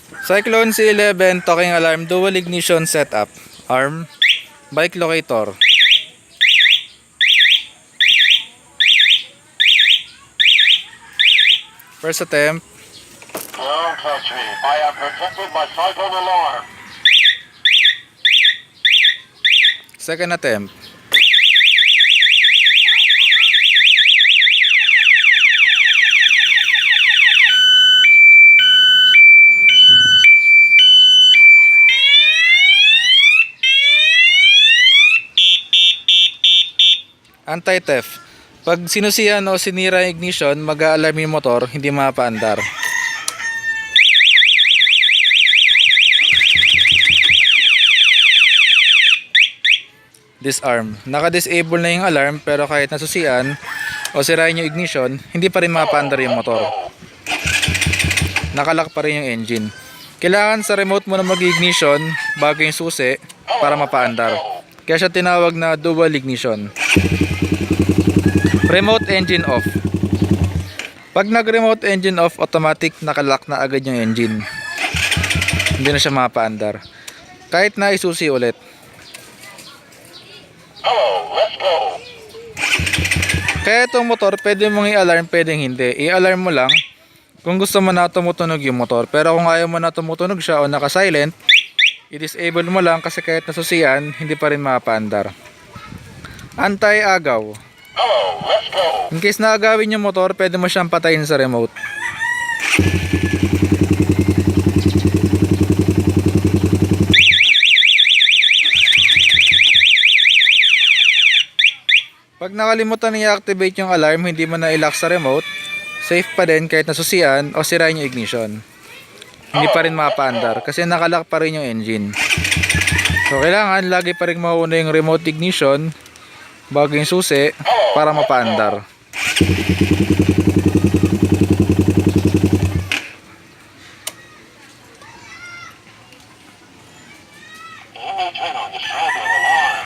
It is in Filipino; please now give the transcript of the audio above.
Cyclone C11 talking alarm dual ignition setup. Arm. Bike locator. First attempt. Don't touch me. I am protected by cyclone alarm. Second attempt. Anti-theft. Pag sinusiyan o sinira yung ignition, mag-a-alarm yung motor, hindi mapaandar. Disarm. Naka-disable na yung alarm pero kahit nasusian o sirain yung ignition, hindi pa rin mapaandar yung motor. Nakalock pa rin yung engine. Kailangan sa remote mo na mag-ignition bago yung susi para mapaandar. Kaya siya tinawag na dual ignition. Remote engine off. Pag nag-remote engine off, automatic nakalock na agad yung engine. Hindi na siya mapaandar. Kahit na isusi ulit. Hello, let's go. Kaya itong motor, pwede mong i-alarm, pwedeng hindi. I-alarm mo lang kung gusto mo na tumutunog yung motor. Pero kung ayaw mo na tumutunog siya o naka-silent, i-disable mo lang kasi kahit nasusian, hindi pa rin mapaandar. Anti-agaw. Hello, let's go. In case na agawin yung motor, pwede mo siyang patayin sa remote. Pag nakalimutan na i-activate yung alarm, hindi mo na i-lock sa remote, safe pa din kahit nasusian o sirain yung ignition. Hindi pa rin mapaandar kasi nakalock pa rin yung engine. So kailangan lagi pa rin mauna yung remote ignition bago yung susi para mapaandar. You may turn on the cyclone